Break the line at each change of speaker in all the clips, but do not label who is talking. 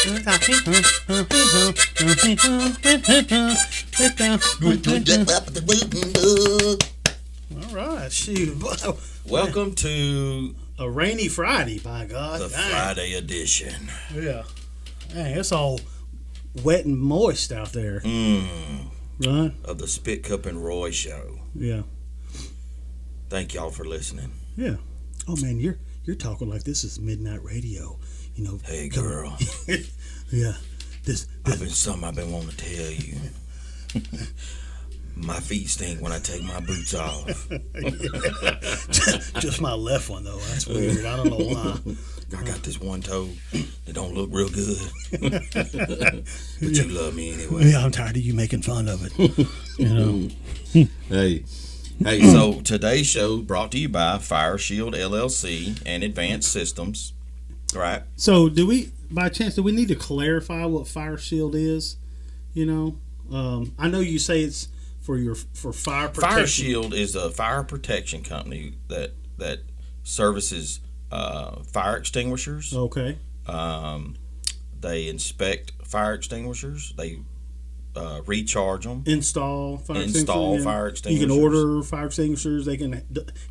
All right, shoot.
Welcome to
a rainy Friday, by God.
the Friday edition.
Yeah. Dang, it's all wet and moist out there. Right?
Of the Spit Cup and Roy show.
Yeah.
Thank y'all for listening.
Yeah. Oh man, you're talking like this is midnight radio. You know.
Hey girl.
Yeah. This
I've been wanting to tell you. My feet stink when I take my boots off.
Just my left one though. That's weird. I don't know why.
I got this one toe that don't look real good. But you love me anyway.
Yeah, I'm tired of you making fun of it. You know.
Hey, so today's show brought to you by Fire Shield LLC and Advanced Systems. Right.
So by chance, do we need to clarify what Fire Shield is? You know? I know you say it's for fire protection.
Fire Shield is a fire protection company that services fire extinguishers.
Okay.
They inspect fire extinguishers. They recharge them.
Install fire extinguishers.
You
can order fire extinguishers. They can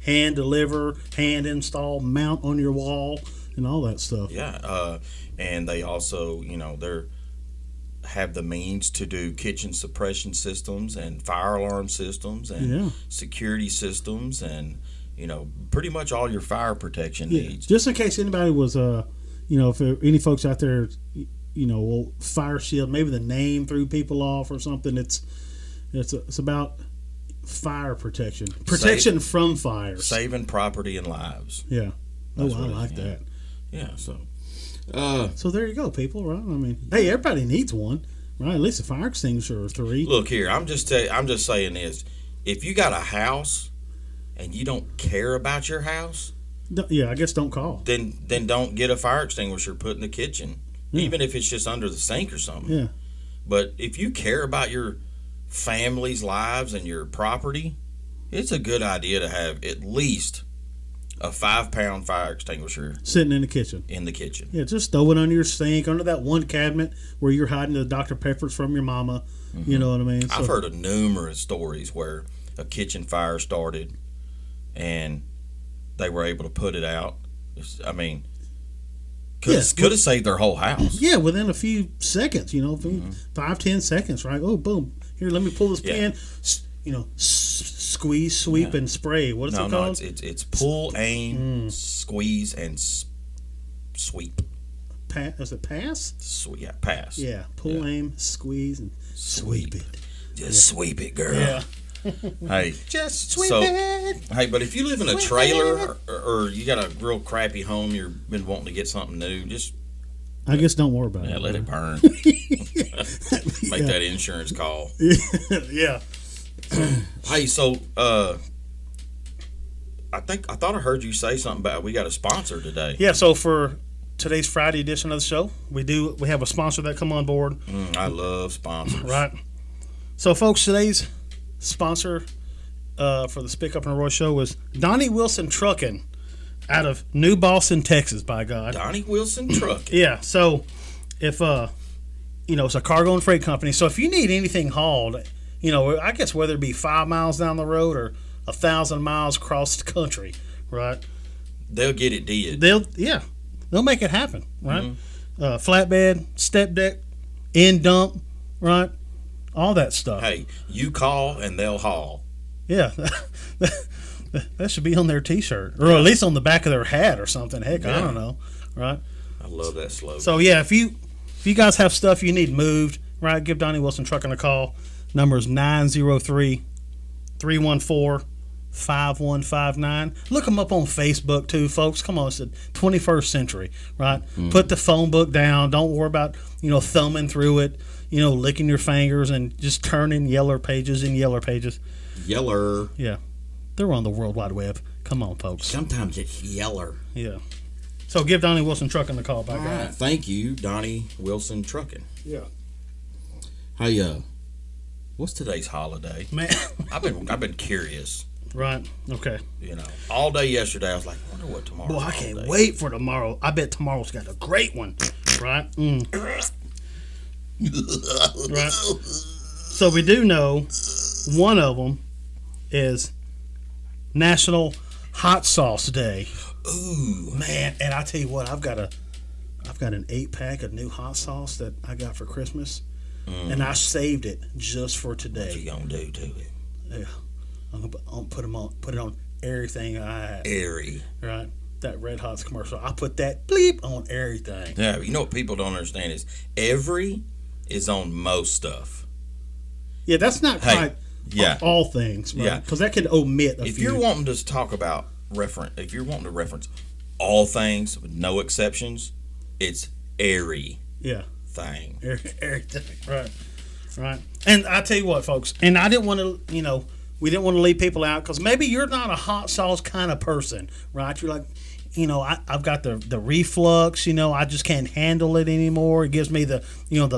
hand deliver, hand install, mount on your wall, and all that stuff.
Yeah. And they also, they're have the means to do kitchen suppression systems and fire alarm systems and security systems and pretty much all your fire protection needs.
Just in case anybody was if there any folks out there Fire Shield, maybe the name threw people off or something. It's about fire protection from fires,
saving property and lives.
Yeah. I like that.
Yeah.
So there you go, people. Right? I mean, hey, everybody needs one, right? At least a fire extinguisher or 3.
Look here, I'm just saying this: if you got a house and you don't care about your house,
I guess don't call.
Then don't get a fire extinguisher put in the kitchen, even if it's just under the sink or something.
Yeah.
But if you care about your family's lives and your property, it's a good idea to have at least a 5-pound fire extinguisher
sitting in the kitchen.
Yeah,
just throw it under your sink, under that one cabinet where you're hiding the Dr. Peppers from your mama. Mm-hmm. You know what I mean?
I've heard of numerous stories where a kitchen fire started and they were able to put it out. I mean, could have saved their whole house.
Yeah, within a few seconds, 5-10 seconds, right? Oh, boom. Here, let me pull this pin. Squeeze, sweep, and spray. What is it called?
No, it's pull, aim, squeeze, and sweep.
Is it pass?
Pass.
Yeah, pull, aim, squeeze, and sweep it.
Just sweep it, girl.
Yeah.
Hey,
just sweep it.
Hey, but if you live in a trailer or you got a real crappy home, you've been wanting to get something new,
I guess don't worry about it.
Yeah, let it burn. Make that insurance call.
Yeah.
Hey, so I thought I heard you say something about we got a sponsor today.
Yeah, so for today's Friday edition of the show, we have a sponsor that come on board.
I love sponsors.
Right. So folks, today's sponsor for the Spit Up and Roy show was Donnie Wilson Trucking out of New Boston, Texas, by God.
Donnie Wilson Trucking.
Yeah, so if it's a cargo and freight company, so if you need anything hauled, I guess whether it be 5 miles down the road or 1,000 miles across the country, right?
They'll get it did.
They'll make it happen, right? Mm-hmm. Flatbed, step deck, end dump, right? All that stuff.
Hey, you call and they'll haul.
Yeah, that should be on their T-shirt, or at least on the back of their hat or something. Heck, I don't know, right?
I love that slogan.
So yeah, if you guys have stuff you need moved, right? Give Donnie Wilson Trucking a call. Number is 903-314-5159. Look them up on Facebook too, folks. Come on, it's the 21st century, right? Put the phone book down. Don't worry about thumbing through it, licking your fingers and just turning yeller pages and yeller pages.
Yeller.
Yeah, they're on the World Wide Web. Come on, folks.
Sometimes it's yeller.
Yeah. So give Donnie Wilson Trucking a call. By God.
Right. Thank you, Donnie Wilson Trucking.
Yeah.
Hey, what's today's holiday?
Man,
I've been curious.
Right. Okay.
All day yesterday I was like, I wonder what tomorrow.
Boy, I can't wait for tomorrow. I bet tomorrow's got a great one. Right? Right. So we do know one of them is National Hot Sauce Day.
Ooh,
man! And I tell you what, I've got an 8-pack of new hot sauce that I got for Christmas, and I saved it just for today.
what you gonna do to it?
Yeah, I'm gonna put it on everything I have.
Airy.
Right? That Red Hot's commercial. I put that bleep on everything.
Yeah, you know what people don't understand is every is on most stuff.
Yeah, that's not quite
yeah.
all things, right?
Yeah.
Because that could omit a
If
few.
you're wanting to talk about if you're wanting to reference all things with no exceptions, it's airy.
Yeah.
Thing.
Everything. Right. Right. And I tell you what, folks, and I didn't want to, we didn't want to leave people out because maybe you're not a hot sauce kind of person, right? You're like, I've got the reflux, I just can't handle it anymore. It gives me the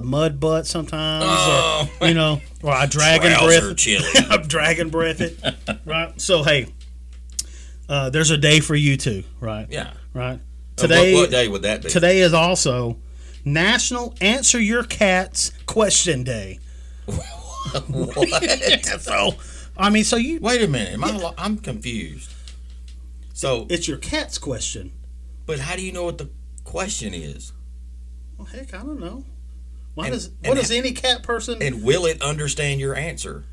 mud butt sometimes, or I dragon breath.
Chili.
I'm dragon breath it, right? So, hey, there's a day for you too, right?
Yeah.
Right.
Today, what day would that be?
Today is also National Answer Your Cat's Question Day.
What?
So you
wait a minute. I'm confused. So
it's your cat's question.
But how do you know what the question is?
Well, heck, I don't know. What does any cat person?
And will it understand your answer?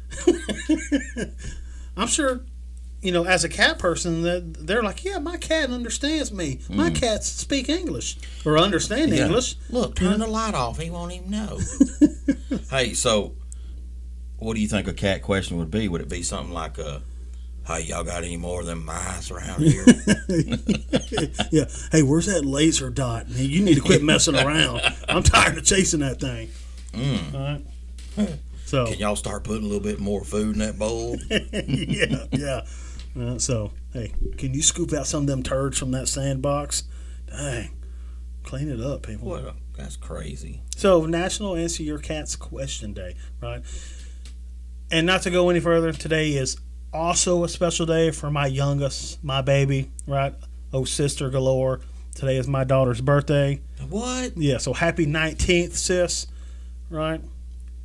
I'm sure, as a cat person, they're like, yeah, my cat understands me. My cats speak English or understand English.
Look, turn the light off. He won't even know. Hey, so what do you think a cat question would be? Would it be something like hey, y'all got any more of them mice around here?
Yeah. Hey, where's that laser dot? Man, you need to quit messing around. I'm tired of chasing that thing. All right. So
can y'all start putting a little bit more food in that bowl?
yeah. So, hey, can you scoop out some of them turds from that sandbox? Dang. Clean it up, people.
Well, that's crazy.
So, National Answer Your Cat's Question Day, right? And not to go any further, today is also a special day for my youngest, my baby, right? Oh, sister galore. Today is my daughter's birthday.
What?
Yeah, so happy 19th, sis, right?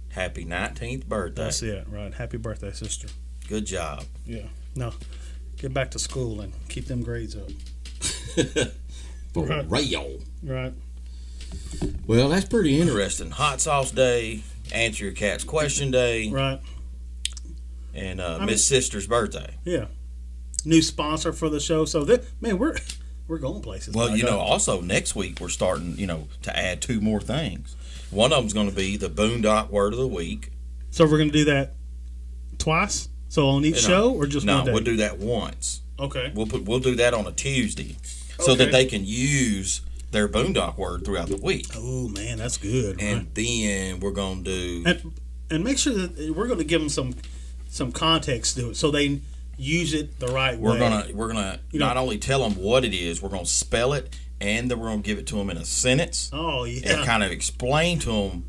Happy 19th birthday.
That's it, right? Happy birthday, sister.
Good job.
Yeah. No, get back to school and keep them grades up.
For real.
Right.
Well, that's pretty interesting. Hot Sauce Day, Answer Your Cat's Question Day.
Right.
And Miss Sister's birthday.
Yeah. New sponsor for the show. So, we're going places.
Well, also next week we're starting, to add 2 more things. One of them's going to be the Boondock Word of the Week.
So we're going to do that twice? So on each show or just one day?
No, we'll do that once.
Okay.
We'll do that on a Tuesday so that they can use their Boondock Word throughout the week.
Oh, man, that's good.
And then we're going to do...
And make sure that we're going to give them some context to it so they use it the right way.
We're gonna not only tell them what it is, we're going to spell it, and then we're going to give it to them in a sentence.
Oh, yeah.
And kind of explain to them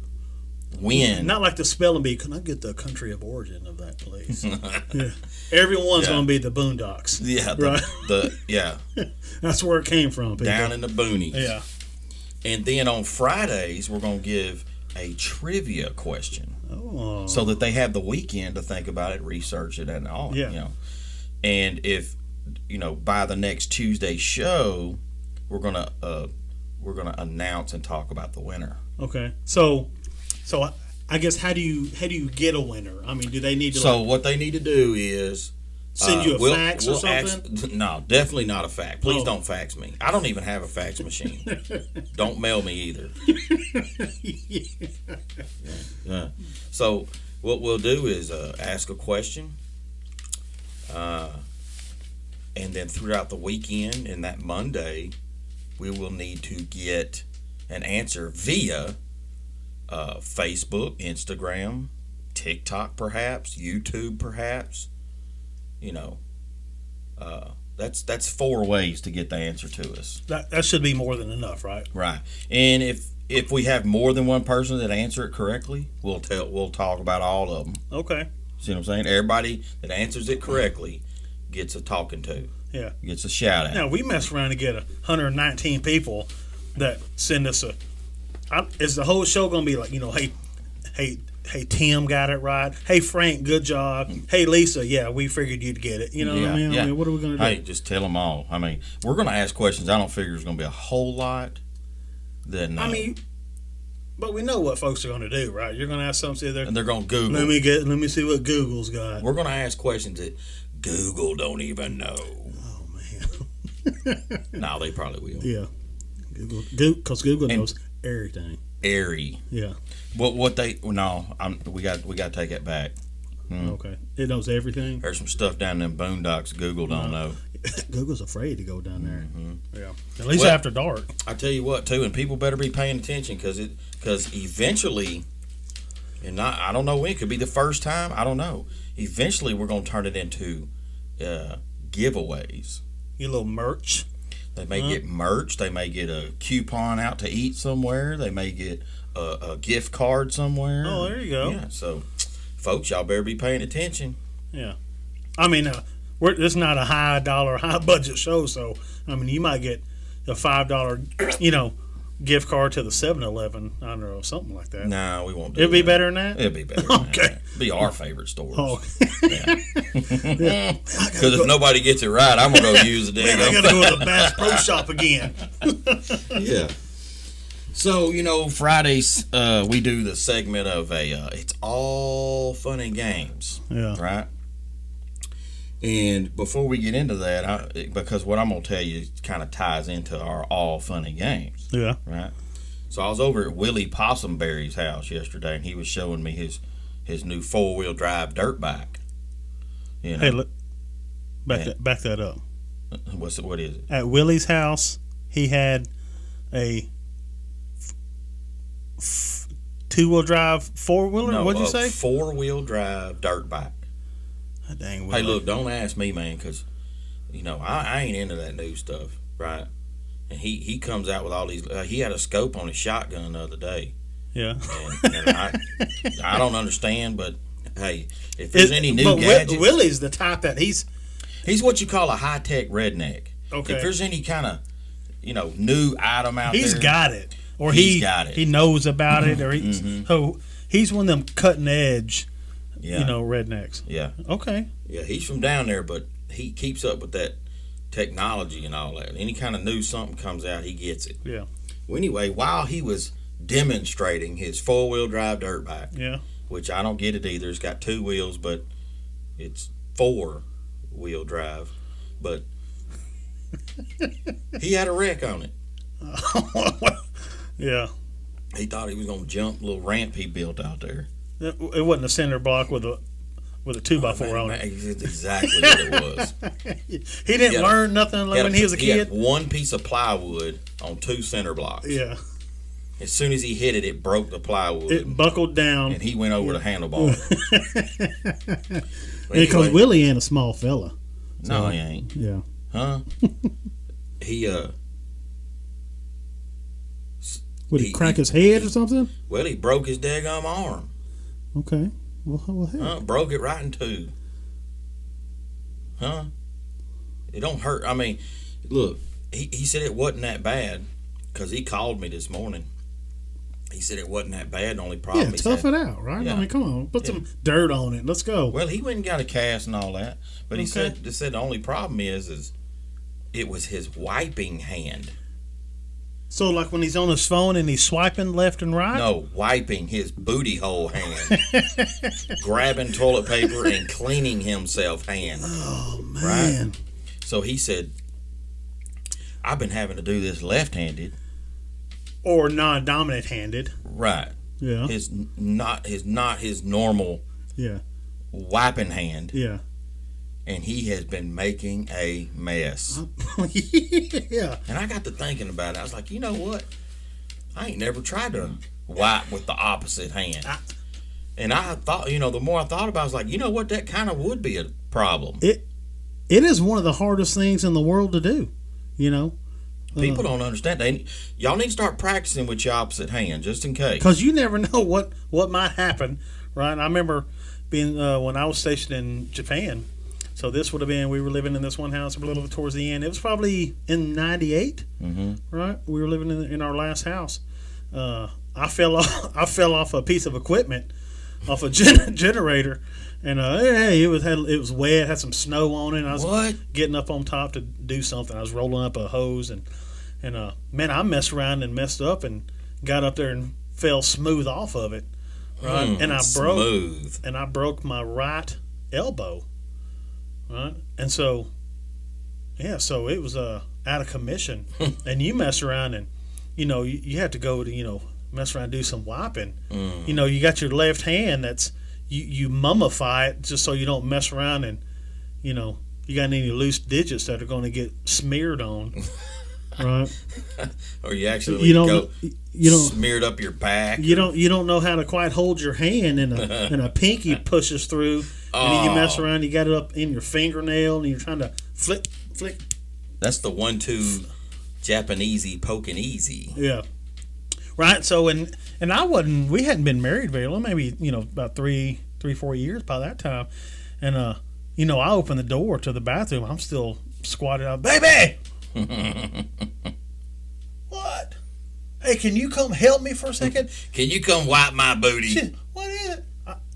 when.
Not like the spelling bee. Can I get the country of origin of that place? Yeah. Everyone's going to be the Boondocks.
Yeah.
Right? That's where it came from, people.
Down in the boonies.
Yeah.
And then on Fridays, we're going to give a trivia question.
Oh.
So that they have the weekend to think about it, research it, and all.
Yeah.
And if by the next Tuesday show, we're gonna announce and talk about the winner.
Okay. So I guess how do you get a winner? I mean, do they need to?
So what they need to do is
send you a fax or something.
No, definitely not a fax. Please don't fax me. I don't even have a fax machine. Don't mail me either. Yeah. So what we'll do is ask a question, and then throughout the weekend and that Monday, we will need to get an answer via Facebook, Instagram, TikTok, perhaps YouTube, perhaps. That's 4 ways to get the answer to us.
That should be more than enough, right?
Right. And if we have more than one person that answer it correctly, we'll talk about all of them.
Okay.
See what I'm saying? Everybody that answers it correctly gets a talking to.
Yeah.
Gets a shout out.
Now we mess around and get 119 people that send us is the whole show gonna be like, hey, Tim got it right. Hey, Frank, good job. Hey, Lisa, yeah, we figured you'd get it. You know what I mean?
Yeah.
I mean, what are we gonna do?
Hey, just tell them all. I mean, we're gonna ask questions. I don't figure there's gonna be a whole lot. Then
I mean, but we know what folks are gonna do, right? You're gonna ask something there,
and they're gonna Google.
Let me see what Google's got.
We're gonna ask questions that Google don't even know.
Oh man.
No, they probably will.
Yeah. Google, because Google knows everything.
Yeah. What they we got to take it back.
Okay. It knows everything.
There's some stuff down in them boondocks Google don't know.
Google's afraid to go down there.
Mm-hmm.
Yeah. At least after dark.
I tell you what, too, and people better be paying attention because eventually, and I don't know when, it could be the first time. I don't know. Eventually, we're going to turn it into giveaways.
Your little merch.
They may get merch. They may get a coupon out to eat somewhere. They may get a gift card somewhere.
Oh, there you go.
Yeah, so, folks, y'all better be paying attention.
Yeah. I mean, this is not a high budget show, so, I mean, you might get a $5, gift card to the 7-Eleven, I don't know, something like that.
No, we won't do
It'd be better than that?
It'd be better than that. It'd be our favorite stores.
Oh.
Yeah. Because if nobody gets it right, I'm going to go use the
Man, I got to go to the Bass Pro Shop again.
Yeah. So, Fridays, we do the segment of it's all fun and games.
Yeah.
Right? And before we get into that, because what I'm going to tell you kind of ties into our all fun and games.
Yeah.
Right? So I was over at Willie Possumberry's house yesterday, and he was showing me his new 4-wheel drive dirt bike.
Hey, look, back that up.
What is it?
At Willie's house, he had a 2-wheel drive 4-wheeler.
No,
What'd you say?
4-wheel drive dirt bike.
Oh, dang,
hey, look, don't ask me, man, because I ain't into that new stuff, right? And he comes out with all these. He had a scope on his shotgun the other day.
Yeah.
And I don't understand, but hey, if there's any new gadgets,
Willie's the type that he's
what you call a high tech redneck.
Okay.
If there's any kind of new item out
he's
there,
got it, or
he's got it.
He knows about it, or he's one of them cutting edge.
Yeah.
Rednecks.
Yeah.
Okay.
Yeah, he's from down there, but he keeps up with that technology and all that. Any kind of new something comes out, he gets it.
Yeah.
Well, anyway, while he was demonstrating his 4-wheel drive dirt bike, which I don't get it either. It's got 2 wheels, but it's 4-wheel drive. But he had a wreck on it.
Yeah.
He thought he was going to jump a little ramp he built out there.
It wasn't a cinder block with a 2x4 on it.
It's exactly what it was.
He didn't learn nothing when he was a kid.
He had one piece of plywood on 2 cinder blocks.
Yeah.
As soon as he hit it, it broke the plywood.
It buckled down.
And he went over the handlebar.
Because Willie ain't a small fella.
So, no, he ain't.
Yeah.
Huh?
Would he crack his head or something?
Well, he broke his daggum arm.
Okay. Well, hey.
Broke it right in 2. Huh? It don't hurt. I mean, look, he said it wasn't that bad because he called me this morning. He said it wasn't that bad. The only problem
tough it out, right? Yeah. I mean, come on. Put some dirt on it. Let's go.
Well, he went and got a cast and all that. But he said the only problem is it was his wiping hand.
So, like when he's on his phone and he's swiping left and right?
No, wiping his booty hole hand. Grabbing toilet paper and cleaning himself hand.
Oh, man.
Right? So he said, I've been having to do this left-handed.
Or non-dominant handed.
Right.
Yeah.
His not his normal wiping hand.
Yeah.
And he has been making a mess.
Yeah.
And I got to thinking about it. I was like, you know what? I ain't never tried to wipe with the opposite hand. And I thought, the more I thought about it, I was like, you know what? That kind of would be a problem.
It is one of the hardest things in the world to do,
People don't understand. Y'all need to start practicing with your opposite hand, just in case.
Because you never know what might happen, right? I remember being when I was stationed in Japan. So this would have been, we were living in this one house a little towards the end. It was probably in 98, right? We were living in our last house. I fell off a piece of equipment, off a generator, and hey, it was wet, had some snow on it. And I was getting up on top to do something. I was rolling up a hose, and man, I messed around and messed up and got up there and fell smooth off of it, right? And I broke my right elbow, right? And so it was out of commission. And you mess around and you have to go to mess around and do some wiping. You got your left hand that's you mummify it just so you don't mess around and you got any loose digits that are going to get smeared on. Right.
Or you actually smeared up your back.
You don't know how to quite hold your hand, and a pinky pushes through, and then you mess around. You got it up in your fingernail, and you're trying to flick.
That's the 1-2 Japanesey poking easy.
Yeah. Right. So and we hadn't been married very long, maybe about 3-4 years by that time, and I opened the door to the bathroom. I'm still squatted out, baby. What? Hey, can you come help me for a second?
Can you come wipe my booty?
What is it?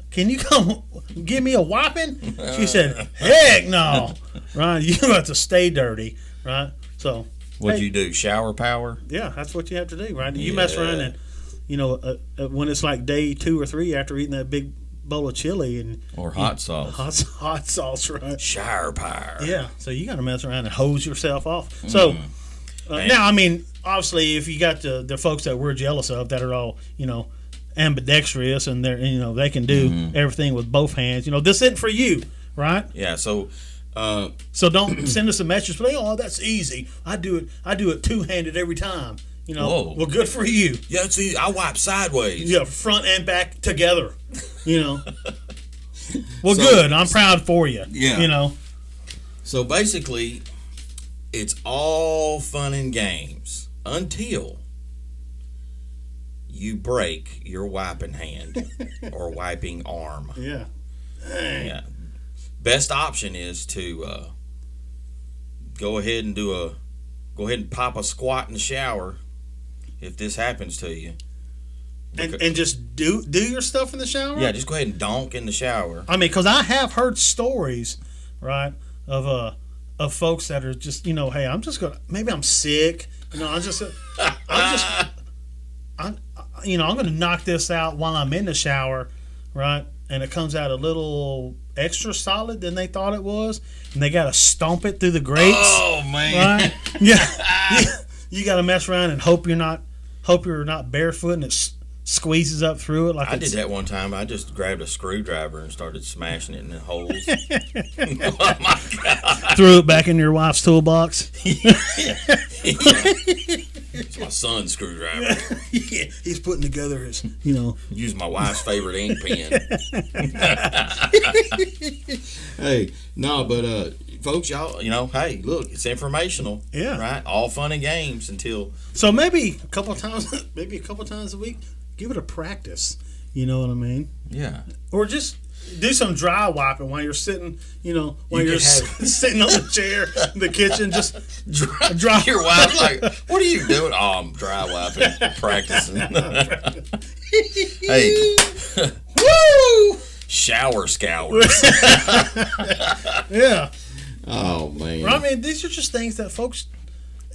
Can you come give me a wiping? She said, heck no. Right? You have to stay dirty. Right? So
what'd you do? Shower power?
Yeah, that's what you have to do. Right? You mess around and when it's like day 2 or 3 after eating that big bowl of chili
or hot sauce.
Hot sauce, right?
Shower power.
Yeah, so you got to mess around and hose yourself off. So now, I mean, obviously, if you got the folks that we're jealous of that are all ambidextrous and they can do everything with both hands. This isn't for you, right?
Yeah. So
don't send us a message saying, "Oh, that's easy. I do it 2-handed every time."
Whoa.
Well, good for you.
Yeah, see, I wipe sideways.
Yeah, front and back together. Well, good. I'm proud for you.
Yeah. So basically, it's all fun and games until you break your wiping hand or wiping arm.
Yeah.
Yeah. Best option is to go ahead and pop a squat in the shower if this happens to you.
And just do your stuff in the shower?
Yeah, just go ahead and donk in the shower.
I mean, because I have heard stories, right, of folks that are just, hey, I'm just gonna, maybe I'm sick, I'm gonna knock this out while I'm in the shower, right, and it comes out a little extra solid than they thought it was, and they gotta stomp it through the grates.
Oh man,
right? Yeah, you gotta mess around and hope you're not barefoot and it squeezes up through it.
I did that one time. I just grabbed a screwdriver and started smashing it in the holes. Oh my God!
Threw it back in your wife's toolbox.
It's my son's screwdriver.
Yeah, he's putting together his,
Use my wife's favorite ink pen. Hey, no, but folks, y'all, hey, look, it's informational.
Yeah.
Right? All fun and games until.
So maybe a couple times a week, give it a practice. You know what I mean?
Yeah.
Or just do some dry wiping while you're sitting, while you're sitting on the chair in the kitchen. Just dry.
Your wife's like, what are you doing? Oh, I'm dry wiping, practicing. Hey.
Woo!
Shower scours.
Yeah.
Oh, man.
Well, I mean, these are just things that folks,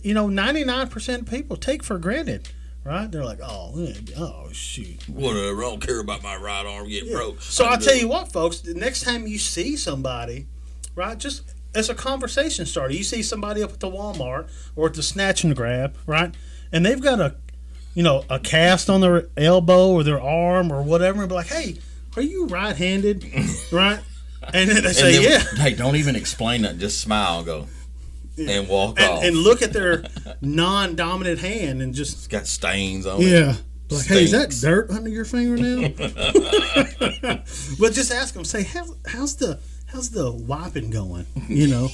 99% of people take for granted. Right? They're like, oh, shoot.
Whatever. I don't care about my right arm getting broke.
So I'll tell you what, folks. The next time you see somebody, right, just as a conversation starter, you see somebody up at the Walmart or at the Snatch and Grab, right, and they've got a cast on their elbow or their arm or whatever, and be like, hey, are you right-handed, right? And then they say, yeah.
Hey, don't even explain that. Just smile and go. Yeah. And walk off.
And look at their non-dominant hand and just...
It's got stains on it.
Yeah. Like, hey, is that dirt under your fingernail? But just ask them, say, how's the wiping going? You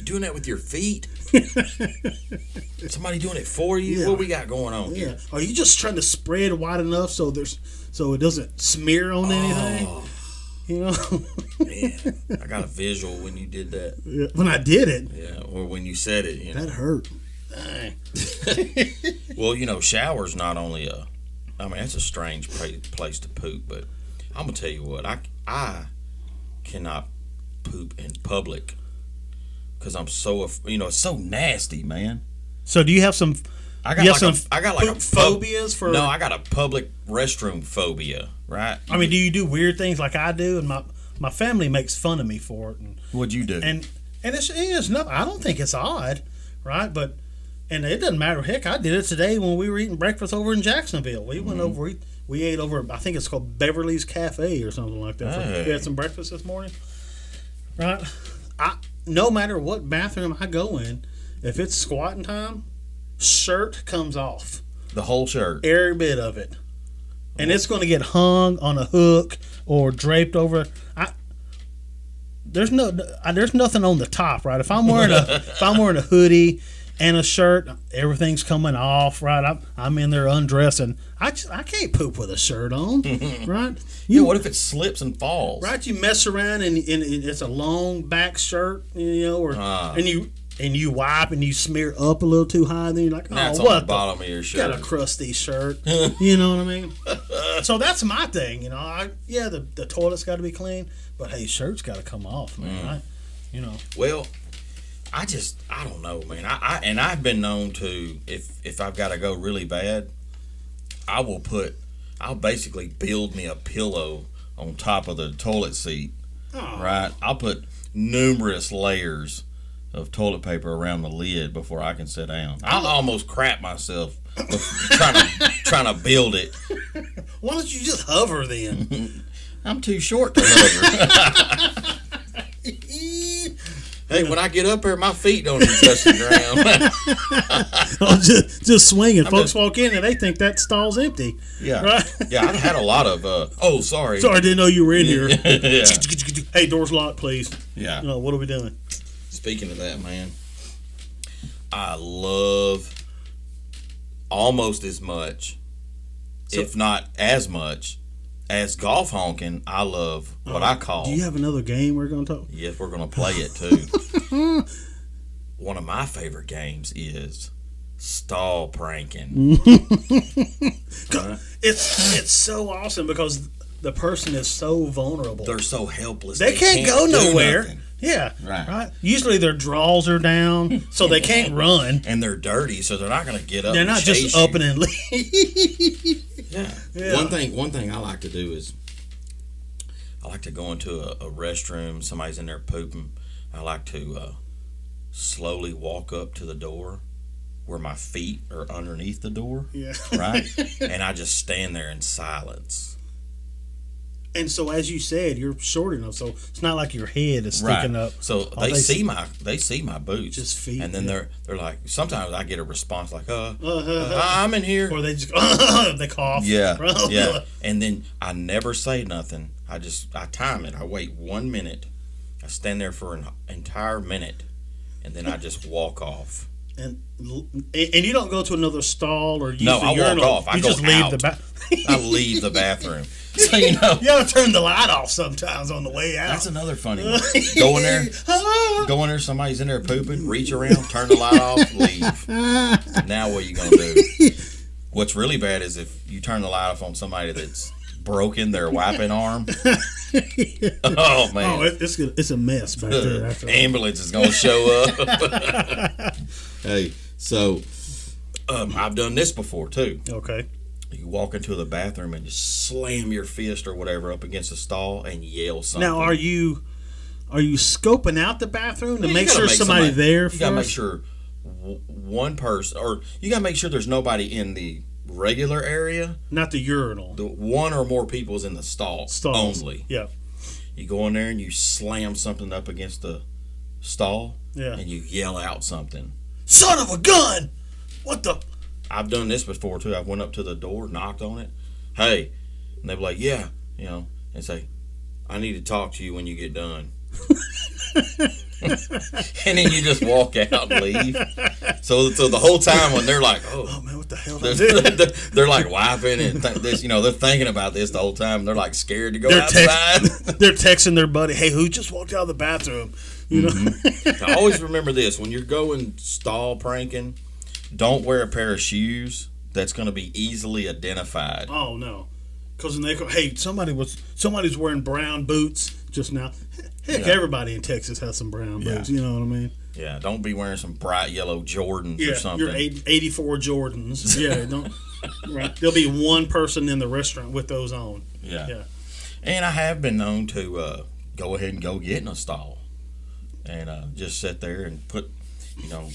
doing that with your feet? Somebody doing it for you? Yeah. What we got going on here?
Are you just trying to spread wide enough so it doesn't smear on anything?
Man, I got a visual when you did that.
Yeah, when I did it.
Yeah, or when you said it.
That hurt. Dang.
Well, shower's not only it's a strange place to poop, but I'm gonna tell you what, I cannot poop in public because I'm so it's so nasty, man.
So do you have some?
I got like a
phobias for.
No, I got a public restroom phobia, right?
I mean, do you do weird things like I do? And my family makes fun of me for it. And
what'd you do?
And it's nothing. I don't think it's odd, right? But and it doesn't matter. Heck, I did it today when we were eating breakfast over in Jacksonville. We went over. We ate over. I think it's called Beverly's Cafe or something like that.
Hey.
We had some breakfast this morning, right? No matter what bathroom I go in, if it's squatting time, shirt comes off.
The whole shirt.
Every bit of it. And it's going to get hung on a hook or draped over. There's nothing on the top, right? If I'm wearing a hoodie and a shirt, everything's coming off, right? I'm in there undressing. I can't poop with a shirt on, right?
What if it slips and falls?
Right, you mess around and it's a long back shirt, and you wipe and you smear up a little too high, then you're like,
that's
what
on the bottom of your shirt.
Got a crusty shirt. You know what I mean? So that's my thing, the toilet's got to be clean, but hey, shirt's got to come off, man.
Well, I don't know, man. I've been known to, if I've got to go really bad, I'll basically build me a pillow on top of the toilet seat, right? I'll put numerous layers of toilet paper around the lid before I can sit down. I'll almost crap myself trying to build it.
Why don't you just hover then?
I'm too short to hover. Hey, when I get up there, my feet don't even touch the ground.
just swinging. Folks walk in and they think that stall's empty.
Yeah,
right?
Yeah. I've had a lot of. Sorry.
Sorry, I didn't know you were in here.
Yeah.
Hey, door's locked, please.
Yeah.
What are we doing?
Speaking of that, man, I love almost as much, if not as much, as golf honking. I love what I call.
Do you have another game we're going to talk?
Yes, we're going to play it too. One of my favorite games is stall pranking.
It's so awesome because the person is so vulnerable.
They're so helpless.
They can't go nowhere. Yeah.
Right.
Usually their draws are down, so they can't run.
And they're dirty, so they're not going to get up.
They're not just up and leave.
Yeah. One thing I like to do is I like to go into a restroom. Somebody's in there pooping. I like to slowly walk up to the door where my feet are underneath the door.
Yeah.
Right? And I just stand there in silence.
And so, as you said, you're short enough, so it's not like your head is sticking up.
So they see my boots,
just feet,
and then they're like. Sometimes I get a response like, I'm in here,"
or they just they cough.
Yeah, yeah. And then I never say nothing. I time it. I wait 1 minute. I stand there for an entire minute, and then I just walk off.
And you don't go to another stall or use
no,
the
I
urinal.
walk off. I
just
go
leave
out.
the
I leave the bathroom. So
you gotta turn the light off sometimes on the way out.
That's another funny one. Go in there, somebody's in there pooping, reach around, turn the light off, leave. Now what are you gonna do? What's really bad is if you turn the light off on somebody that's broken their wiping arm. Oh man.
Oh, it's a mess back there. After
ambulance is gonna show up. Hey, so I've done this before too.
Okay.
You walk into the bathroom and just slam your fist or whatever up against a stall and yell something.
Now, are you scoping out the bathroom to make sure somebody there?
You gotta make sure one person, or you gotta make sure there's nobody in the regular area,
not the urinal.
The one or more people is in the stalls only.
Yeah.
You go in there and you slam something up against the stall.
Yeah.
And you yell out something.
Son of a gun! What the?
I've done this before too. I went up to the door, knocked on it. Hey, and they'd be like, "Yeah," and say, "I need to talk to you when you get done." And then you just walk out and leave. So the whole time when they're like,
"Oh man, what the hell?"
They're like wiping and this, they're thinking about this the whole time. They're like scared to go outside.
They're texting their buddy, "Hey, who just walked out of the bathroom?"
I always remember this when you're going stall pranking. don't wear a pair of shoes that's going to be easily identified.
Oh no, because when they go, hey, somebody's wearing brown boots just now. Heck, everybody in Texas has some brown boots. You know what I mean?
Yeah, don't be wearing some bright yellow Jordans or something.
Your 84 Jordans. Yeah, don't. Right. There'll be one person in the restaurant with those on.
Yeah. And I have been known to go ahead and go get in a stall and just sit there and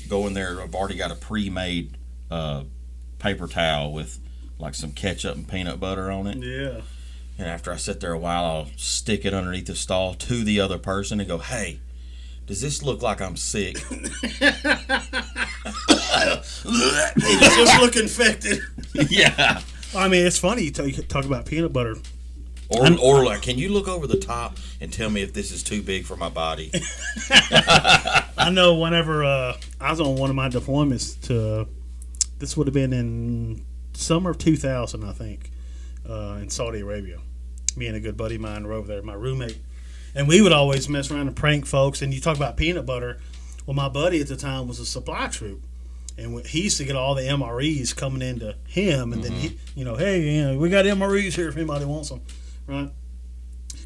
go in there. I've already got a pre-made paper towel with like some ketchup and peanut butter on it.
Yeah.
And after I sit there a while, I'll stick it underneath the stall to the other person and go, "Hey, does this look like I'm sick?"
Hey, does this look infected?
Yeah.
I mean, it's funny you talk about peanut butter.
Or like, can you look over the top and tell me if this is too big for my body?
I know whenever I was on one of my deployments this would have been in summer of 2000, I think, in Saudi Arabia. Me and a good buddy of mine were over there, my roommate. And we would always mess around and prank folks. And you talk about peanut butter. Well, my buddy at the time was a supply troop. And he used to get all the MREs coming into him. And then, hey, we got MREs here if anybody wants them. Right?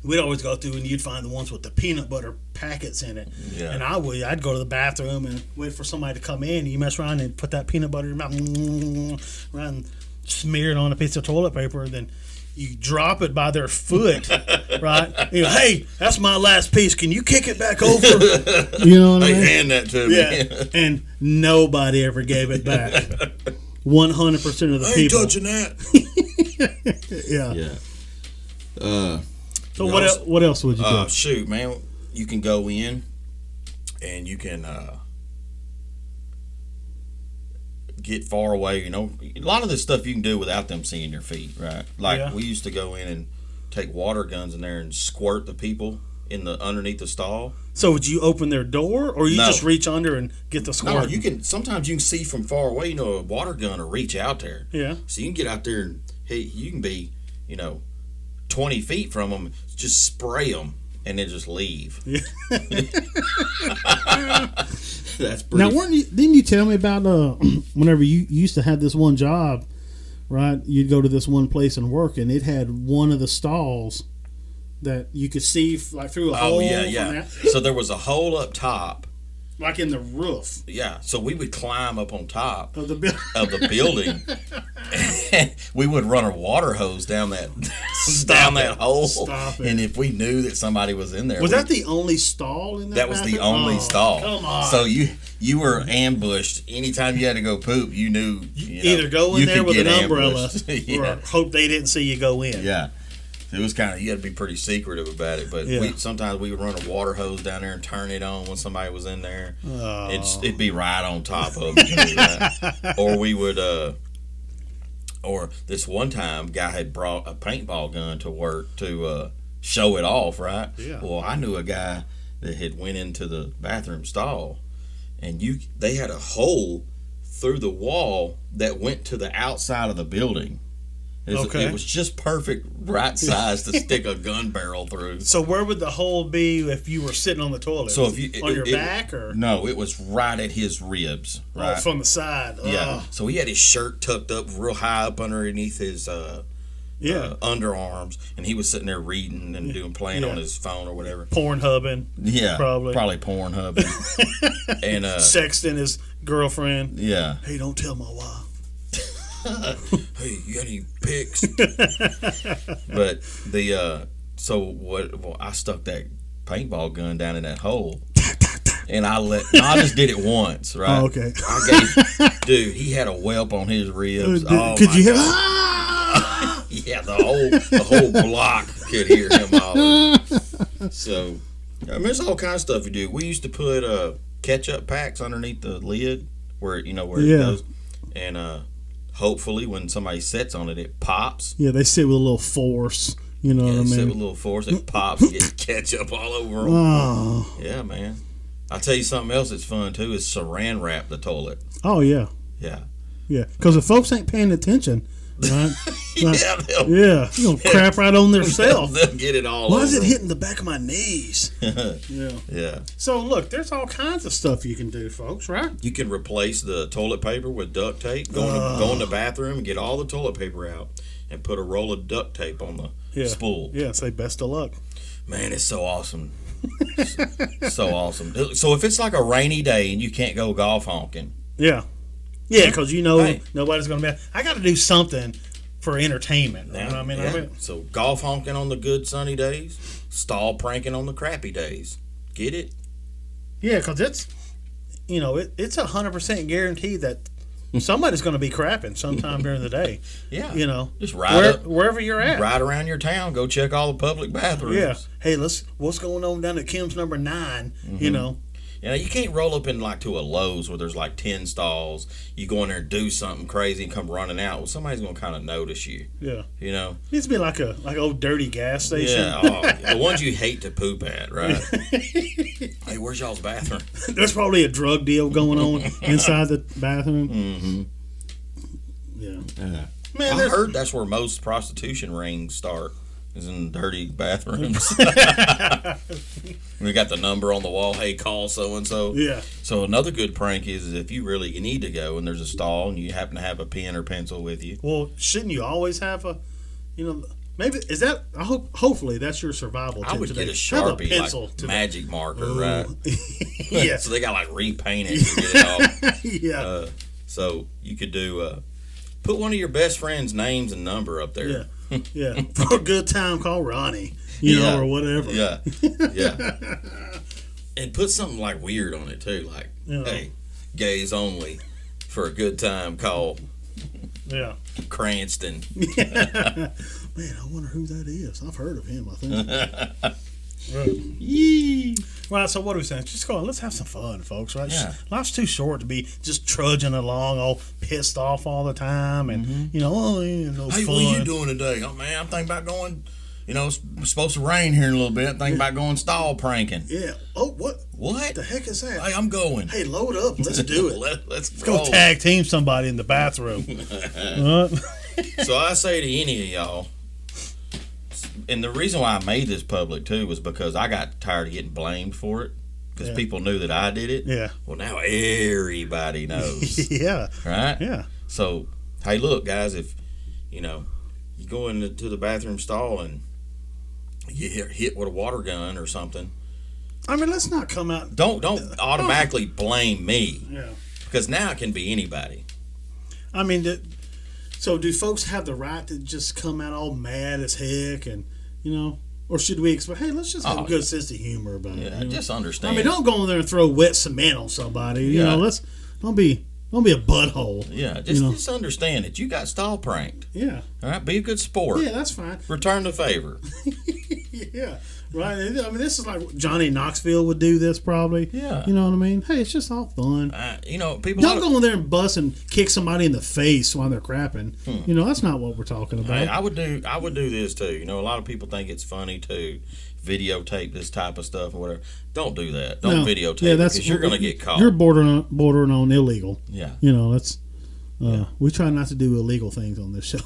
We'd always go through and you'd find the ones with the peanut butter packets in it.
Yeah.
And I'd go to the bathroom and wait for somebody to come in. And you mess around and put that peanut butter in your mouth. Right, and smear it on a piece of toilet paper. And then you drop it by their foot, right? Hey, that's my last piece. Can you kick it back over? You know what I mean?
Hand that to me.
Yeah. And nobody ever gave it back. 100% of the people.
I ain't touching that.
Yeah. So
what
what else would you do?
Shoot, man, you can go in and you can get far away. A lot of this stuff you can do without them seeing your feet, right? Like we used to go in and take water guns in there and squirt the people underneath the stall.
So would you open their door, or you just reach under and get the squirt?
No, you can. Sometimes you can see from far away. A water gun will reach out there.
Yeah.
So you can get out there and you can be 20 feet from them, just spray them, and then just leave. Yeah. That's pretty.
Now, didn't you tell me about whenever you used to have this one job, right? You'd go to this one place and work, and it had one of the stalls that you could see like through a hole.
Oh yeah. So there was a hole up top,
like in the roof.
Yeah. So we would climb up on top
of the
building. And we would run a water hose down that hole.
Stop it.
And if we knew that somebody was in there,
was that the only stall in that?
That was the only stall.
Come on.
So you were ambushed anytime you had to go poop. You knew
either go in there with an umbrella
yeah.
or hope they didn't see you go in.
Yeah. It was kind of, you had to be pretty secretive about it, but sometimes we would run a water hose down there and turn it on when somebody was in there.
Oh.
It'd be right on top of them. Or we would, or this one time, guy had brought a paintball gun to work to show it off, right?
Yeah.
Well, I knew a guy that had went into the bathroom stall, and they had a hole through the wall that went to the outside of the building. It was just perfect, right size to stick a gun barrel through.
So where would the hole be if you were sitting on the toilet?
So
on your back, or
no? It was right at his ribs, right
from the side.
Yeah. So he had his shirt tucked up real high up underneath his underarms, and he was sitting there reading and playing on his phone or whatever.
Pornhubbing.
Yeah, probably pornhubbing. And
sexting his girlfriend.
Yeah.
Hey, don't tell my wife.
Hey, you got any pics? But I stuck that paintball gun down in that hole, and I just did it once, right?
Oh, okay.
Dude, he had a whelp on his ribs.
Could you hear?
Yeah, the whole block could hear him holler. So, there's all kinds of stuff you do. We used to put ketchup packs underneath the lid where it goes, and hopefully when somebody sits on it, it pops. Yeah, they sit with a little force. You know what I mean? Sit with a little force. It pops and gets ketchup all over them. Oh. Yeah, man. I'll tell you something else that's fun, too, is saran wrap the toilet. Oh, yeah. Yeah. Yeah. Because if folks ain't paying attention,
Right?
Yeah,
yeah, you gonna crap right on themselves.
They'll get it all.
Why is
over
it hitting the back of my knees? Yeah.
Yeah.
So look, there's all kinds of stuff you can do, folks. Right?
You can replace the toilet paper with duct tape. Go in the bathroom and get all the toilet paper out and put a roll of duct tape on the spool.
Yeah. Say best of luck.
Man, it's so awesome. So awesome. So if it's like a rainy day and you can't go golf honking.
Yeah. Yeah, because nobody's going to be. I got to do something for entertainment. You know what I mean?
Yeah. So golf honking on the good sunny days, stall pranking on the crappy days. Get it?
Yeah, because it's 100% guaranteed that somebody's going to be crapping sometime during the day.
Yeah.
Just
wherever
you're at.
Ride around your town, go check all the public bathrooms.
Yeah. Hey, what's going on down at Kim's number 9?
Mm-hmm. You can't roll up in to a Lowe's where there's 10 stalls. You go in there and do something crazy and come running out. Well, somebody's gonna kind of notice you.
Yeah.
It
needs to be like old dirty gas station.
Yeah. The ones you hate to poop at, right? Hey, where's y'all's bathroom?
There's probably a drug deal going on inside the bathroom.
Mm-hmm.
Yeah.
Man, I heard that's where most prostitution rings start. Is in dirty bathrooms. We got the number on the wall. Hey, call so and so.
Yeah. So
another good prank is if you need to go and there's a stall and you happen to have a pen or pencil with you.
Well, shouldn't you always have maybe is that? Hopefully that's your survival tip.
I would
today.
get a Sharpie,
pencil
magic marker, right?
Yeah.
So they got repaint it to get it off.
Yeah.
So you could do put one of your best friends' names and number up there.
Yeah. Yeah, for a good time, call Ronnie, or whatever.
Yeah, yeah. And put something weird on it too, hey, gays only. For a good time, call.
Yeah,
Cranston.
Yeah. Man, I wonder who that is. I've heard of him, I think. Right, so what are we saying? Just go on. Let's have some fun, folks. Right?
Yeah.
Life's too short to be just trudging along, all pissed off all the time, and
hey,
fun.
What are you doing today? Oh man, I'm thinking about going. It's supposed to rain here in a little bit. Thinking about going stall pranking.
Yeah. Oh, what?
What
the heck is that?
Hey, I'm going.
Hey, load up. Let's do it.
Let's
go tag team somebody in the bathroom.
So I say to any of y'all. And the reason why I made this public, too, was because I got tired of getting blamed for it. Because people knew that I did it.
Yeah.
Well, now everybody knows.
Yeah.
Right?
Yeah.
So, hey, look, guys, if, you go into the bathroom stall and you get hit with a water gun or something.
I mean, let's not come out.
Don't automatically blame me.
Yeah.
Because now it can be anybody.
I mean, so do folks have the right to just come out all mad as heck and, or should we expect, hey, let's just have a good sense of humor about it.
Yeah, just understand.
I mean, don't go in there and throw wet cement on somebody.
Yeah.
Don't be a butthole.
Yeah, just understand that you got stall pranked.
Yeah.
All right, be a good sport.
Yeah, that's fine.
Return the favor.
Yeah. Right. I mean, this is like Johnny Knoxville would do this probably.
Yeah.
You know what I mean? Hey, it's just all fun.
People
don't go in there and bust and kick somebody in the face while they're crapping. That's not what we're talking about.
Hey, I would do this too. A lot of people think it's funny to videotape this type of stuff or whatever. Don't do that. Don't videotape it because you're going to get caught.
You're bordering on illegal.
Yeah.
That's we try not to do illegal things on this show,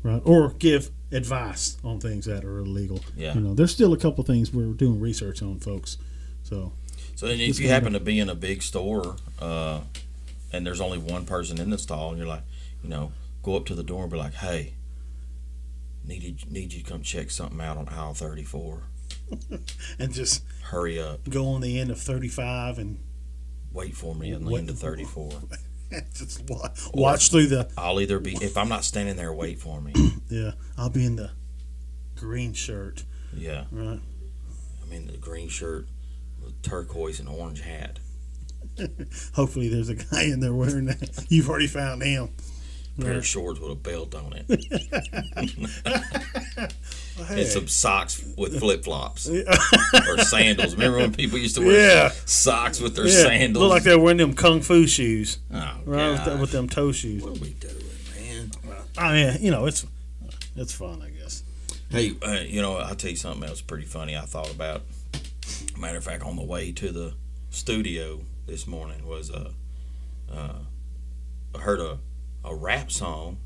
right? Or give advice on things that are illegal.
Yeah.
There's still a couple things we're doing research on, folks. So
and if you happen to be in a big store and there's only one person in the stall and you're like, go up to the door and be like, hey, need you to come check something out on aisle 34.
And just
hurry up.
Go on the end of 35 and
wait for me at the end of 34.
Just watch through the.
I'll either be, if I'm not standing there, wait for me.
Yeah, I'll be in the green shirt.
Yeah.
Right.
I'm in the green shirt with turquoise and orange hat.
Hopefully there's a guy in there wearing that. You've already found him.
Pair of shorts with a belt on it. And some socks with flip-flops. Or sandals. Remember when people used to wear socks with their sandals?
Look like they're wearing them kung fu shoes.
Oh,
right, with them toe shoes.
What are we doing, man?
I mean, it's fun, I guess.
Hey, I'll tell you something else pretty funny I thought about. Matter of fact, on the way to the studio this morning was I heard a rap song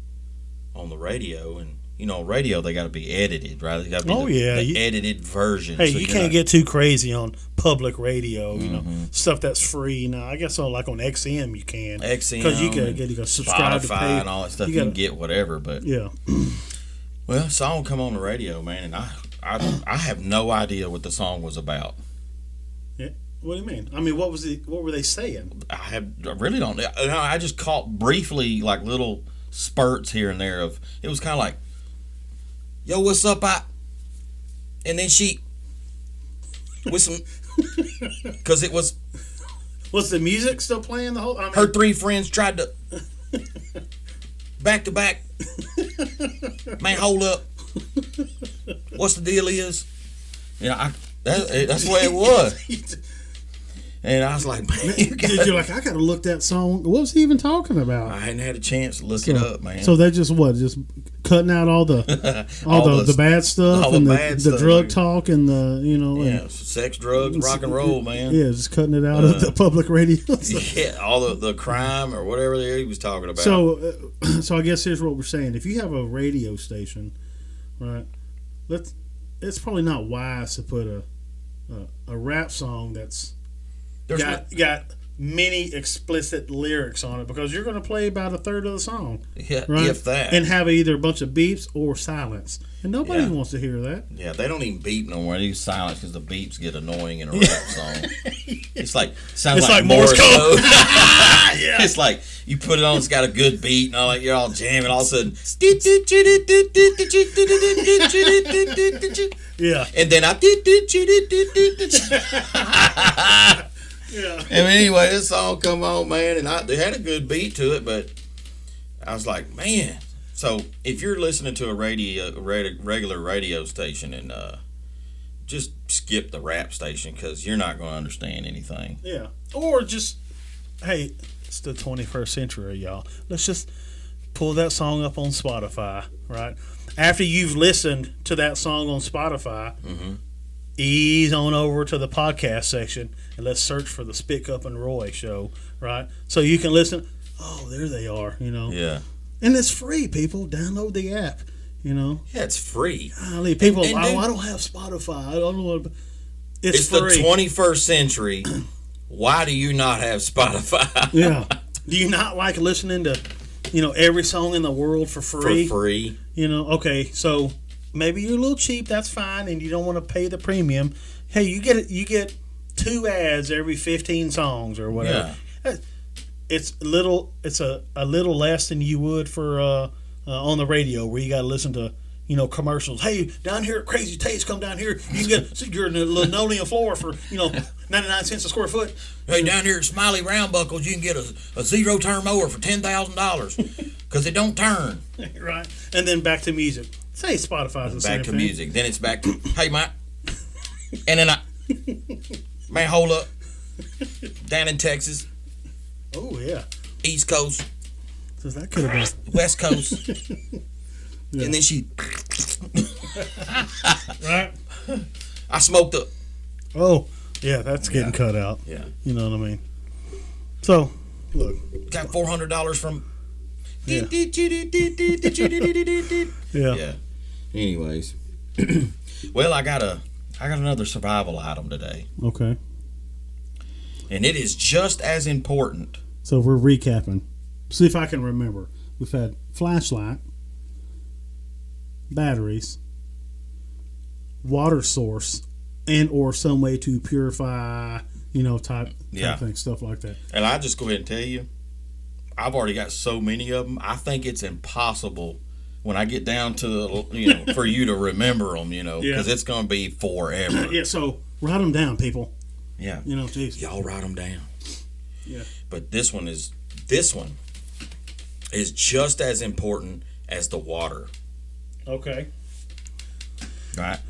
on the radio, and radio they got to be edited, right? They got to be the edited version.
Hey, so you can't get too crazy on public radio. You know, stuff that's free. Now, I guess like on XM you can.
XM
because you can subscribe
Spotify
to pay,
and all that stuff. You can get whatever, but
yeah.
Well, song come on the radio, man, and I have no idea what the song was about.
Yeah. What do you mean? I mean, what were they saying?
I really don't. I just caught briefly like little spurts here and there of. It was kind of like, "Yo, what's up?" And then she with some because it was.
Was the music still playing the whole? I mean,
her three friends tried to back to back. Man, hold up. What's the deal is? That's the way it was. And I was like, man,
you're like, I gotta look that song. What was he even talking about?
I hadn't had a chance to look it up, man.
So they just cutting out all the the bad stuff and the drug talk and the
sex, drugs, rock and roll, man.
Yeah, just cutting it out of the public radio.
Yeah, all the crime or whatever he was talking about.
So I guess here's what we're saying: if you have a radio station, right, it's probably not wise to put a rap song that's got many explicit lyrics on it, because you're going to play about a third of the song.
Yeah,
right?
If that.
And have either a bunch of beeps or silence. And nobody wants to hear that.
Yeah, they don't even beep no more. They use silence because the beeps get annoying in a rap song. It's like Morse code. Yeah. It's like you put it on, it's got a good beat, and all like you're all jamming, all of a sudden.
Yeah.
And then
Yeah.
And anyway, this song come on, man, and they had a good beat to it, but I was like, man. So if you're listening to a regular radio station, and just skip the rap station, because you're not going to understand anything.
Yeah. Or just, hey, it's the 21st century, y'all. Let's just pull that song up on Spotify, right? After you've listened to that song on Spotify, ease on over to the podcast section and let's search for the Spit Cup and Roy show, right? So you can listen. Oh, there they are,
Yeah.
And it's free, people. Download the app,
Yeah, it's free.
Golly, people, I don't have Spotify. I don't know what. It's free.
The 21st century. Why do you not have Spotify?
Yeah. Do you not like listening to, every song in the world for free?
For free.
Okay, so maybe you're a little cheap, that's fine, and you don't want to pay the premium. Hey, you get 2 ads every 15 songs or whatever. Yeah. It's a little less than you would for on the radio, where you got to listen to commercials. Hey, down here at Crazy Taste, come down here. You can get your linoleum floor for 99 cents a square foot.
Hey, down here at Smiley Round Buckles, you can get a zero turn mower for $10,000 because it don't turn.
Right, and then back to music. Say Spotify's the same
back to
thing.
Music. Then it's back to hey, Mike, and then man, hold up, down in Texas.
Oh yeah,
East Coast.
So that could have been
West Coast. Yeah. And then she
right.
I smoked up.
Oh yeah, that's getting cut out.
Yeah,
you know what I mean. So look,
got $400 from.
Yeah.
Yeah. Anyways, well, I got another survival item today.
Okay.
And it is just as important.
So we're recapping. See if I can remember. We've had flashlight, batteries, water source, and or some way to purify, type thing, stuff like that.
And I just go ahead and tell you, I've already got so many of them. I think it's impossible when I get down to for you to remember them, because it's going to be forever.
Yeah. So write them down, people.
Yeah.
Geez.
Y'all write them down.
Yeah.
But this one is just as important as the water.
Okay.
Right.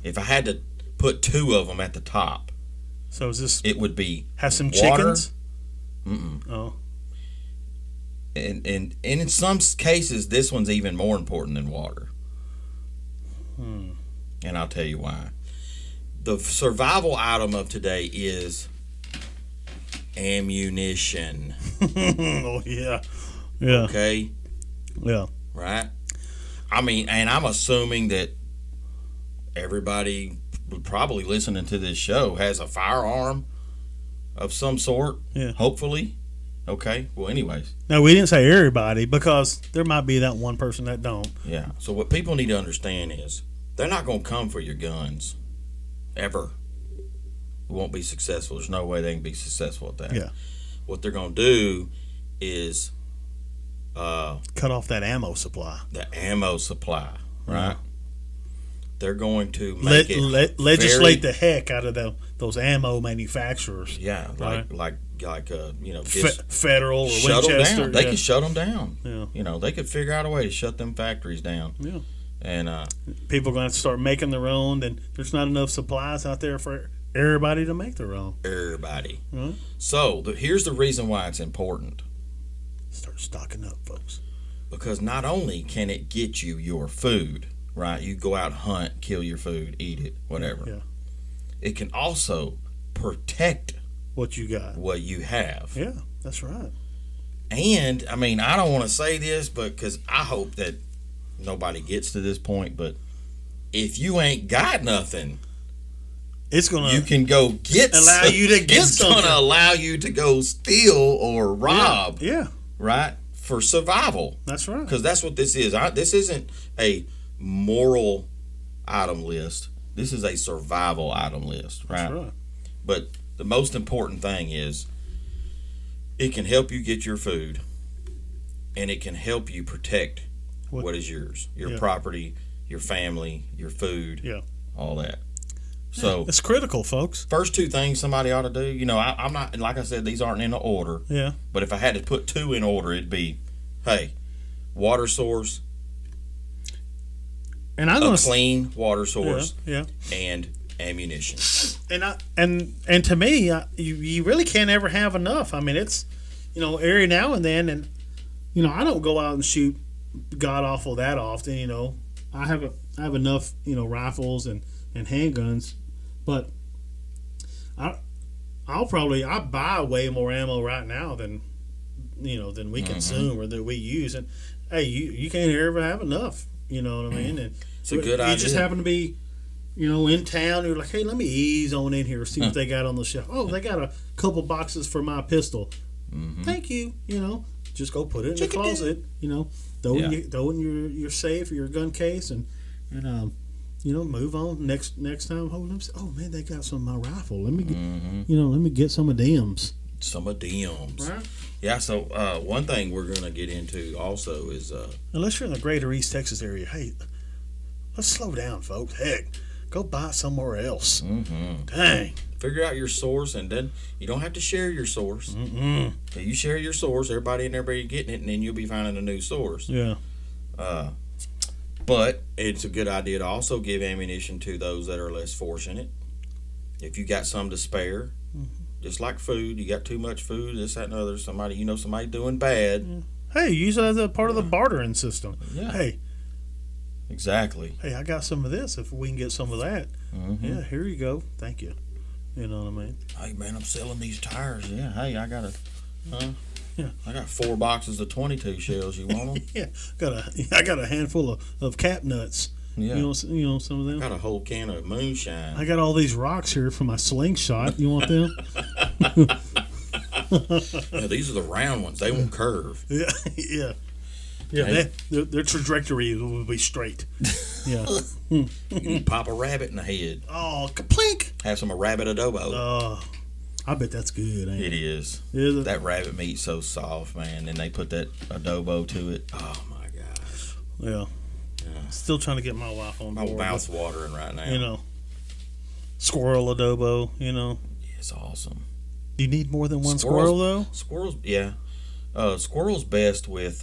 If I had to put 2 of them at the top,
so is this?
It would be
have some
water,
chickens.
Oh. And in some cases, this one's even more important than water. And I'll tell you why. The survival item of today is ammunition.
Oh, yeah. Yeah.
Okay?
Yeah.
Right? I mean, and I'm assuming that everybody probably listening to this show has a firearm of some sort.
Yeah.
Hopefully. Okay. Well, anyways.
No, we didn't say everybody because there might be that one person that don't.
Yeah. So what people need to understand is they're not going to come for your guns ever. It won't be successful. There's no way they can be successful at that.
Yeah.
What they're going to do is
cut off that ammo supply.
The ammo supply, right? They're going to make
legislate the heck out of those ammo manufacturers.
Yeah,
right?
like
Federal or
shut
Winchester.
Them down. They could shut them down.
Yeah.
You know, they could figure out a way to shut them factories down.
Yeah.
And
people are going to start making their own. Then there's not enough supplies out there for everybody to make their own.
Everybody.
Mm-hmm.
So here's the reason why it's important.
Start stocking up, folks.
Because not only can it get you your food, right? You go out, hunt, kill your food, eat it, whatever.
Yeah.
It can also protect
what you got,
what you have.
Yeah, that's right.
And I mean, I don't want to say this, but because I hope that nobody gets to this point, but if you ain't got nothing, you can go get.
Allow you to get something.
It's gonna allow you to go steal or rob.
Yeah.
Right. For survival.
That's right.
Because that's what this is. This isn't a moral item list. This is a survival item list, right?
That's right.
But the most important thing is it can help you get your food, and it can help you protect what is yours, your property, your family, your food, all that. So
it's critical, folks.
First two things somebody ought to do. You know, I'm not, like I said, these aren't in order.
Yeah.
But if I had to put two in order, it'd be, hey, water source,
and I'm
a clean water source,
and
ammunition.
And to me, you really can't ever have enough. I mean, it's, every now and then, and I don't go out and shoot god awful that often. I have enough rifles and handguns, but I buy way more ammo right now than we consume or that we use. And hey, you can't ever have enough. You know what I mean? And
it's a good idea.
You just happen to be in town. You're like, hey, let me ease on in here, see what they got on the shelf. Oh, they got a couple boxes for my pistol. Mm-hmm. Thank you. Just go put it in the closet. Throw it in your safe or your gun case, and move on. Next time, oh man, they got some of my rifle. Let me get, let me get some of them's.
Right. Yeah. So one thing we're gonna get into also is
unless you're in the greater East Texas area, hey, let's slow down, folks. Heck, go buy somewhere else.
Mm-hmm.
Dang.
Figure out your source, and then you don't have to share your source.
Mm-mm.
You share your source, everybody getting it, and then you'll be finding a new source.
Yeah.
But it's a good idea to also give ammunition to those that are less fortunate. If you got some to spare, just like food, you got too much food, this, that, and other. Somebody doing bad.
Yeah. Hey, use it as a part of the bartering system.
Yeah.
Hey.
Exactly.
Hey, I got some of this. If we can get some of that, yeah, here you go. Thank you. You know what I mean?
Hey, man, I'm selling these tires. Yeah. Hey, I got
Yeah.
I got 4 boxes of 22 shells. You want them?
Yeah. I got a handful of cap nuts.
Yeah.
Some of them.
I got a whole can of moonshine.
I got all these rocks here for my slingshot. You want them?
Yeah, these are the round ones. They won't curve.
Yeah. Yeah. Yeah, hey. Their trajectory will be straight. Yeah.
You can pop a rabbit in the head.
Oh, kaplink!
Have some rabbit adobo.
Oh, I bet that's good, ain't it?
It is.
Is it?
That rabbit meat's so soft, man. And they put that adobo to it. Oh, my gosh.
Yeah. Still trying to get my wife on board.
My mouth's watering right now.
Squirrel adobo,
It's awesome.
You need more than one squirrel, though?
Squirrels, yeah. Squirrel's best with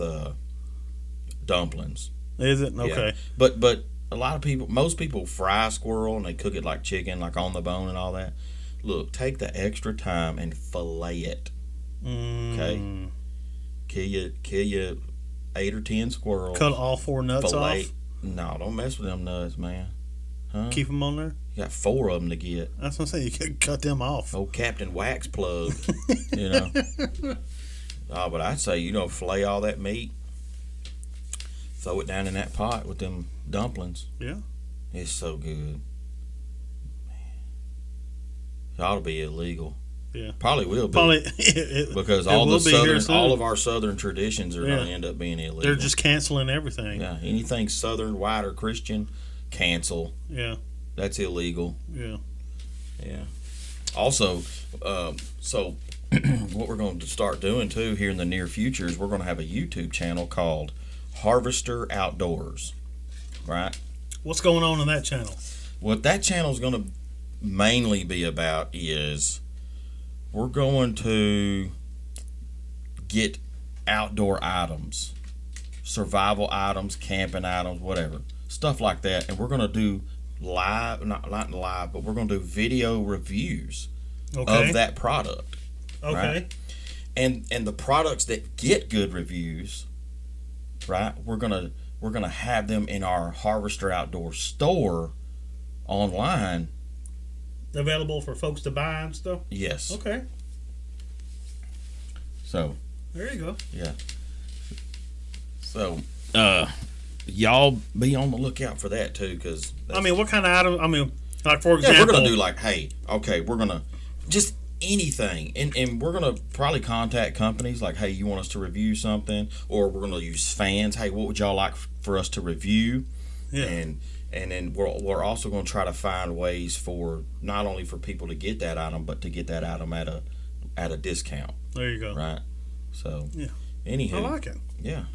dumplings.
Is it? Okay.
Yeah. But most people fry squirrel and they cook it like chicken, like on the bone and all that. Look, take the extra time and fillet it. Okay? Kill you 8 or 10 squirrels.
Cut all 4 nuts off?
No, don't mess with them nuts, man. Huh?
Keep them on there?
You got 4 of them to get.
That's what I'm saying. You can cut them off.
Old Captain Wax Plug, Oh, but I'd say, fillet all that meat. throw it down in that pot with them dumplings.
Yeah.
It's so good. It ought to be illegal.
Yeah.
Probably will be.
Probably
because all of our southern traditions are going to end up being illegal.
They're just canceling everything.
Yeah. Anything southern, white, or Christian, cancel.
Yeah.
That's illegal.
Yeah.
Yeah. Also, so what we're going to start doing too here in the near future is we're going to have a YouTube channel called Harvester Outdoors. Right?
What's going on in that channel?
What that channel is going to mainly be about is we're going to get outdoor items, survival items, camping items, whatever, stuff like that, and we're going to do not live, but we're going to do video reviews of that product.
Okay.
Right? And the products that get good reviews, right? We're gonna have them in our Harvester Outdoor store online.
Available for folks to buy and stuff?
Yes.
Okay.
So
there you go.
Yeah. So y'all be on the lookout for that too, because
what kind of item? Like for example,
we're gonna do like, hey, okay, we're gonna just anything, and we're gonna probably contact companies like, hey, you want us to review something, or we're gonna use fans. Hey, what would y'all like for us to review?
Yeah.
And then we're also going to try to find ways for not only for people to get that item, but to get that item at a discount.
There you go.
Right. So
yeah.
Anywho,
I like it.
Yeah.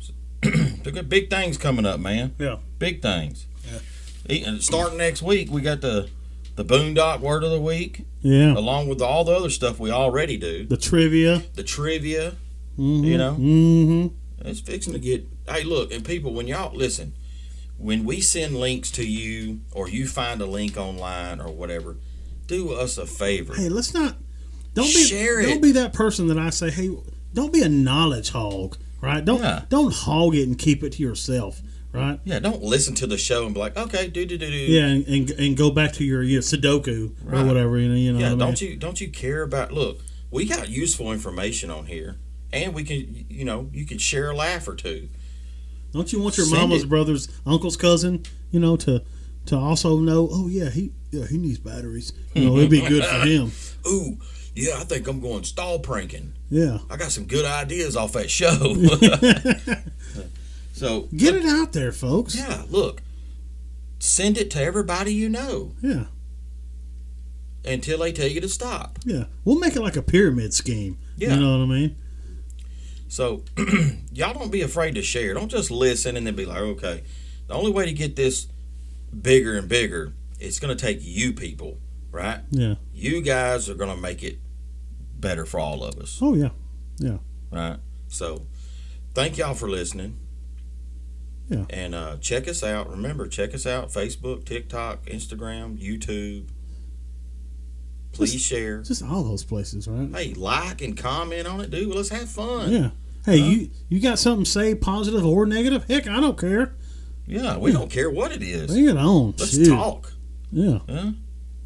They got big things coming up, man.
Yeah.
Big things.
Yeah.
And starting next week, we got the Boondock Word of the Week.
Yeah.
Along with all the other stuff we already do.
The trivia.
Mm-hmm. You know.
Mm-hmm.
It's fixing to get. Hey, look, and people, when y'all listen. When we send links to you or you find a link online or whatever, do us a favor.
Hey,
share it.
Don't be that person that I say, hey, don't be a knowledge hog, right? Don't hog it and keep it to yourself, right?
Yeah, don't listen to the show and be like, okay, do.
Yeah, and go back to your Sudoku or whatever, you know.
Yeah,
what I mean?
don't you care about? Look, we got useful information on here, and we can, you can share a laugh or two.
Don't you want your mama's brother's uncle's cousin, to also know? Oh yeah, he needs batteries. It'd be good for him.
Ooh, yeah, I think I'm going stall pranking.
Yeah,
I got some good ideas off that show. So
get it out there, folks.
Yeah, look, send it to everybody you know.
Yeah.
Until they tell you to stop.
Yeah, we'll make it like a pyramid scheme. Yeah, you know what I mean.
So, y'all don't be afraid to share. Don't just listen and then be like, okay. The only way to get this bigger and bigger, it's going to take you people, right?
Yeah.
You guys are going to make it better for all of us.
Oh, yeah. Yeah.
Right? So, thank y'all for listening.
Yeah.
And check us out. Remember, check us out. Facebook, TikTok, Instagram, YouTube. Please share.
Just all those places, right?
Hey, like and comment on it, dude. Let's have fun.
Yeah. Hey, you got something to say, positive or negative? Heck, I don't care.
Yeah, we don't care what it is.
Bring it on.
Let's talk.
Yeah.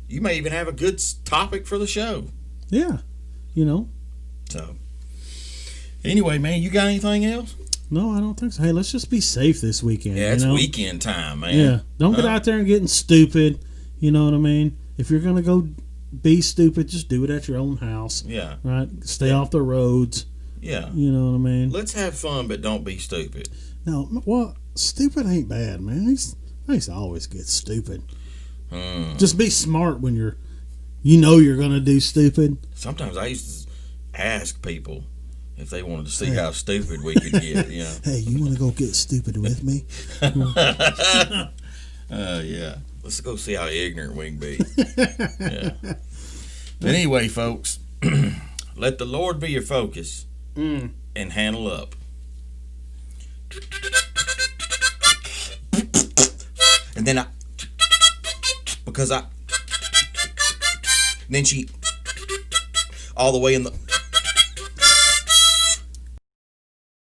You may even have a good topic for the show.
Yeah.
So, anyway, man, you got anything else?
No, I don't think so. Hey, let's just be safe this weekend.
Yeah, it's weekend time, man.
Yeah. Don't get out there and getting stupid. You know what I mean? If you're going to go be stupid, just do it at your own house.
Yeah.
Right? Stay off the roads.
Yeah.
You know what I mean?
Let's have fun, but don't be stupid.
No, well, stupid ain't bad, man. I used to always get stupid. Just be smart when you're going to do stupid.
Sometimes I used to ask people if they wanted to see how stupid we could get.
Hey, you want to go get stupid with me?
Yeah. Let's go see how ignorant we can be. Yeah. But anyway, folks, let the Lord be your focus and handle up. And then then she all the way in the